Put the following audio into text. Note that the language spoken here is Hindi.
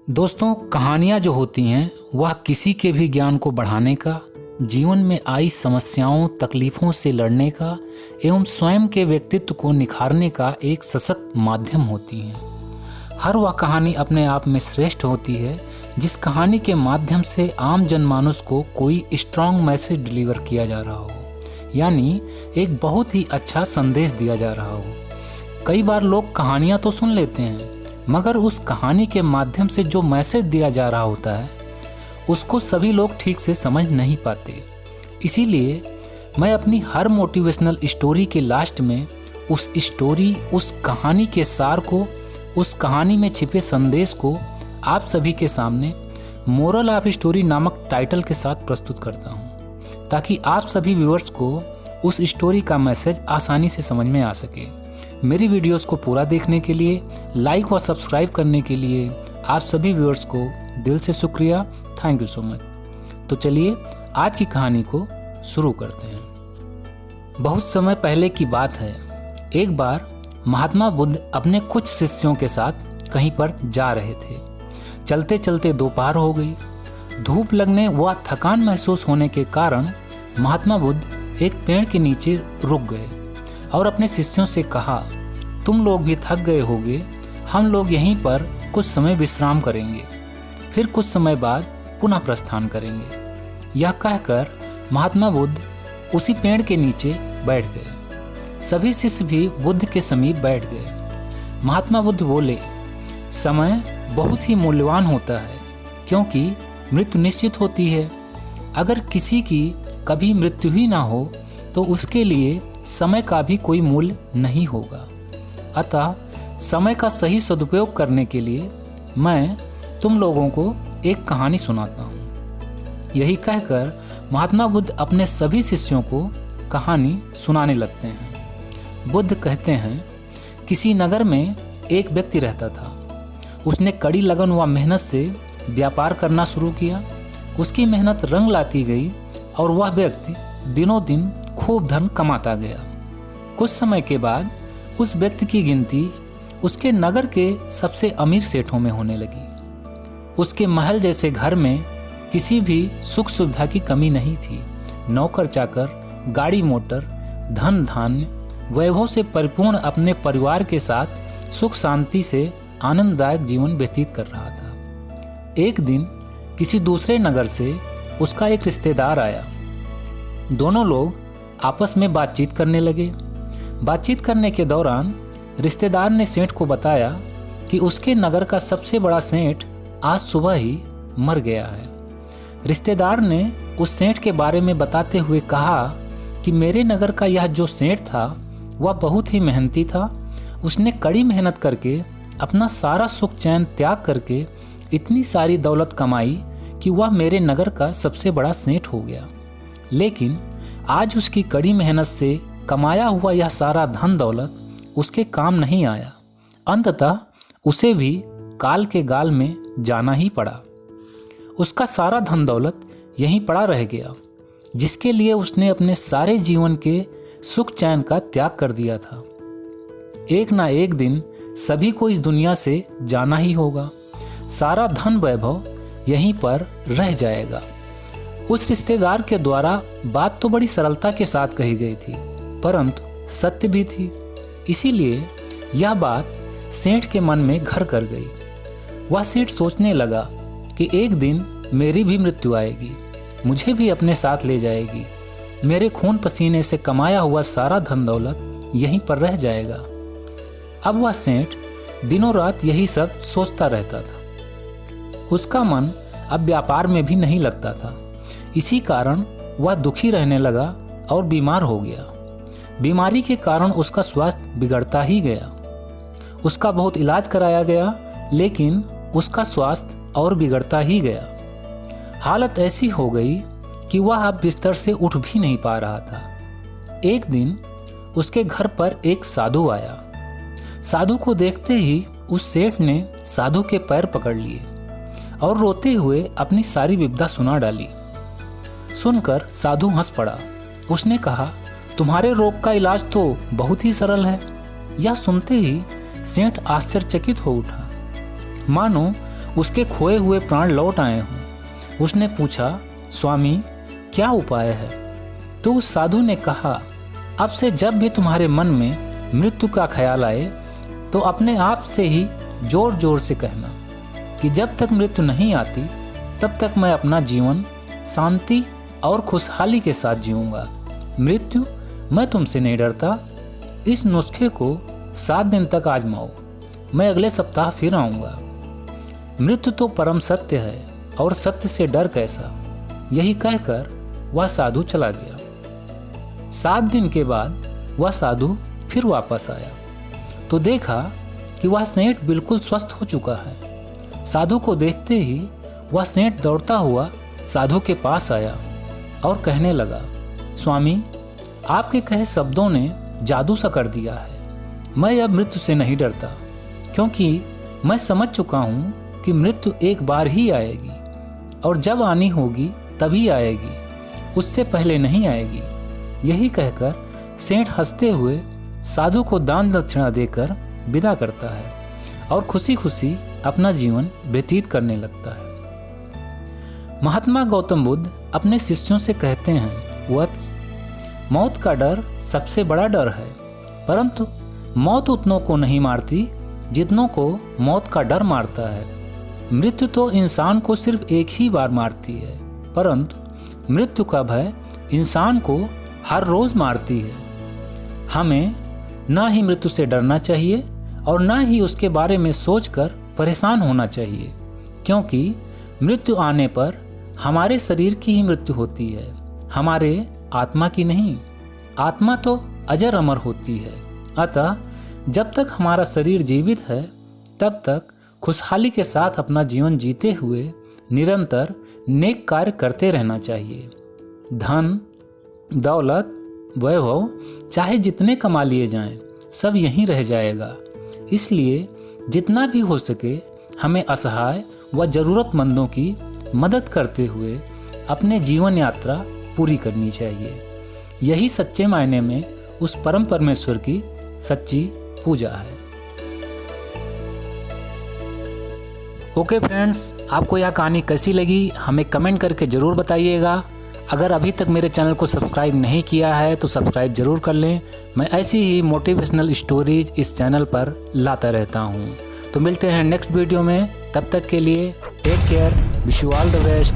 दोस्तों, कहानियाँ जो होती हैं वह किसी के भी ज्ञान को बढ़ाने का, जीवन में आई समस्याओं तकलीफ़ों से लड़ने का एवं स्वयं के व्यक्तित्व को निखारने का एक सशक्त माध्यम होती हैं। हर वह कहानी अपने आप में श्रेष्ठ होती है जिस कहानी के माध्यम से आम जनमानस को कोई स्ट्रांग मैसेज डिलीवर किया जा रहा हो, यानी एक बहुत ही अच्छा संदेश दिया जा रहा हो। कई बार लोग कहानियाँ तो सुन लेते हैं, मगर उस कहानी के माध्यम से जो मैसेज दिया जा रहा होता है उसको सभी लोग ठीक से समझ नहीं पाते। इसीलिए मैं अपनी हर मोटिवेशनल स्टोरी के लास्ट में उस कहानी के सार को, उस कहानी में छिपे संदेश को आप सभी के सामने मोरल ऑफ स्टोरी नामक टाइटल के साथ प्रस्तुत करता हूँ, ताकि आप सभी व्यूअर्स को उस स्टोरी का मैसेज आसानी से समझ में आ सके। मेरी वीडियोस को पूरा देखने के लिए, लाइक व सब्सक्राइब करने के लिए आप सभी व्यूअर्स को दिल से शुक्रिया। Thank you so much. तो चलिए आज की कहानी को शुरू करते हैं। बहुत समय पहले की बात है। एक बार महात्मा बुद्ध अपने कुछ शिष्यों के साथ कहीं पर जा रहे थे। चलते चलते दोपहर हो गई। धूप लगने व थकान महसूस होने के कारण महात्मा बुद्ध एक पेड़ के नीचे रुक गए और अपने शिष्यों से कहा, तुम लोग भी थक गए होगे, हम लोग यहीं पर कुछ समय विश्राम करेंगे, फिर कुछ समय बाद पुनः प्रस्थान करेंगे। यह कहकर महात्मा बुद्ध उसी पेड़ के नीचे बैठ गए। सभी शिष्य भी बुद्ध के समीप बैठ गए। महात्मा बुद्ध बोले, समय बहुत ही मूल्यवान होता है, क्योंकि मृत्यु निश्चित होती है। अगर किसी की कभी मृत्यु ही ना हो तो उसके लिए समय का भी कोई मूल्य नहीं होगा। अतः समय का सही सदुपयोग करने के लिए मैं तुम लोगों को एक कहानी सुनाता हूँ। यही कहकर महात्मा बुद्ध अपने सभी शिष्यों को कहानी सुनाने लगते हैं। बुद्ध कहते हैं, किसी नगर में एक व्यक्ति रहता था। उसने कड़ी लगन व मेहनत से व्यापार करना शुरू किया। उसकी मेहनत रंग लाती गई और वह व्यक्ति दिनों दिन खूब धन कमाता गया। कुछ समय के बाद उस व्यक्ति की गिनती उसके नगर के सबसे अमीर सेठों में होने लगी। उसके महल जैसे घर में किसी भी सुख सुविधा की कमी नहीं थी। नौकर चाकर, गाड़ी मोटर, धन धान्य, वैभव से परिपूर्ण अपने परिवार के साथ सुख शांति से आनंददायक जीवन व्यतीत कर रहा था। एक दिन किसी दूसरे नगर से उसका एक रिश्तेदार आया। दोनों लोग आपस में बातचीत करने लगे। बातचीत करने के दौरान रिश्तेदार ने सेठ को बताया कि उसके नगर का सबसे बड़ा सेठ आज सुबह ही मर गया है। रिश्तेदार ने उस सेठ के बारे में बताते हुए कहा कि मेरे नगर का यह जो सेठ था वह बहुत ही मेहनती था। उसने कड़ी मेहनत करके अपना सारा सुख चैन त्याग करके इतनी सारी दौलत कमाई कि वह मेरे नगर का सबसे बड़ा सेठ हो गया। लेकिन आज उसकी कड़ी मेहनत से कमाया हुआ यह सारा धन दौलत उसके काम नहीं आया। अंततः उसे भी काल के गाल में जाना ही पड़ा। उसका सारा धन दौलत यहीं पड़ा रह गया, जिसके लिए उसने अपने सारे जीवन के सुख चैन का त्याग कर दिया था। एक ना एक दिन सभी को इस दुनिया से जाना ही होगा। सारा धन वैभव यहीं पर रह जाएगा। उस रिश्तेदार के द्वारा बात तो बड़ी सरलता के साथ कही गई थी, परंतु सत्य भी थी। इसीलिए यह बात सेठ के मन में घर कर गई। वह सेठ सोचने लगा कि एक दिन मेरी भी मृत्यु आएगी, मुझे भी अपने साथ ले जाएगी। मेरे खून पसीने से कमाया हुआ सारा धन दौलत यहीं पर रह जाएगा। अब वह सेठ दिनों रात यही सब सोचता रहता था। उसका मन अब व्यापार में भी नहीं लगता था। इसी कारण वह दुखी रहने लगा और बीमार हो गया। बीमारी के कारण उसका स्वास्थ्य बिगड़ता ही गया। उसका बहुत इलाज कराया गया, लेकिन उसका स्वास्थ्य और बिगड़ता ही गया। हालत ऐसी हो गई कि वह अब बिस्तर से उठ भी नहीं पा रहा था। एक दिन उसके घर पर एक साधु आया। साधु को देखते ही उस सेठ ने साधु के पैर पकड़ लिए और रोते हुए अपनी सारी विपदा सुना डाली। सुनकर साधु हंस पड़ा। उसने कहा, तुम्हारे रोग का इलाज तो बहुत ही सरल है। यह सुनते ही सेठ आश्चर्यचकित हो उठा। मानो उसके खोए हुए प्राण लौट आए हों। उसने पूछा, स्वामी क्या उपाय है? तो उस साधु ने कहा, अब से जब भी तुम्हारे मन में मृत्यु का ख्याल आए तो अपने आप से ही जोर जोर से कहना कि जब तक मृत्यु नहीं आती तब तक मैं अपना जीवन शांति और खुशहाली के साथ जीऊँगा। मृत्यु, मैं तुमसे नहीं डरता। इस नुस्खे को 7 दिन तक आजमाओ। मैं अगले सप्ताह फिर आऊँगा। मृत्यु तो परम सत्य है और सत्य से डर कैसा। यही कहकर वह साधु चला गया। 7 दिन के बाद वह साधु फिर वापस आया तो देखा कि वह सेठ बिल्कुल स्वस्थ हो चुका है। साधु को देखते ही वह सेठ दौड़ता हुआ साधु के पास आया और कहने लगा, स्वामी आपके कहे शब्दों ने जादू सा कर दिया है। मैं अब मृत्यु से नहीं डरता, क्योंकि मैं समझ चुका हूँ कि मृत्यु एक बार ही आएगी और जब आनी होगी तभी आएगी, उससे पहले नहीं आएगी। यही कहकर सेठ हंसते हुए साधु को दान दक्षिणा देकर विदा करता है और खुशी खुशी अपना जीवन व्यतीत करने लगता है। महात्मा गौतम बुद्ध अपने शिष्यों से कहते हैं, वत्स, मौत का डर सबसे बड़ा डर है, परंतु मौत उतनों को नहीं मारती जितनों को मौत का डर मारता है। मृत्यु तो इंसान को सिर्फ एक ही बार मारती है, परंतु मृत्यु का भय इंसान को हर रोज मारती है। हमें न ही मृत्यु से डरना चाहिए और न ही उसके बारे में सोचकर परेशान होना चाहिए, क्योंकि मृत्यु आने पर हमारे शरीर की ही मृत्यु होती है, हमारे आत्मा की नहीं। आत्मा तो अजर अमर होती है। अतः जब तक हमारा शरीर जीवित है तब तक खुशहाली के साथ अपना जीवन जीते हुए निरंतर नेक कार्य करते रहना चाहिए। धन, दौलत, वैभव चाहे जितने कमा लिए जाएं, सब यहीं रह जाएगा। इसलिए जितना भी हो सके हमें असहाय व ज़रूरतमंदों की मदद करते हुए अपने जीवन यात्रा पूरी करनी चाहिए। यही सच्चे मायने में उस परम परमेश्वर की सच्ची पूजा है। ओके फ्रेंड्स, आपको यह कहानी कैसी लगी हमें कमेंट करके ज़रूर बताइएगा। अगर अभी तक मेरे चैनल को सब्सक्राइब नहीं किया है तो सब्सक्राइब ज़रूर कर लें। मैं ऐसी ही मोटिवेशनल स्टोरीज इस चैनल पर लाता रहता हूँ। तो मिलते हैं नेक्स्ट वीडियो में, तब तक के लिए take care, wish you all the best.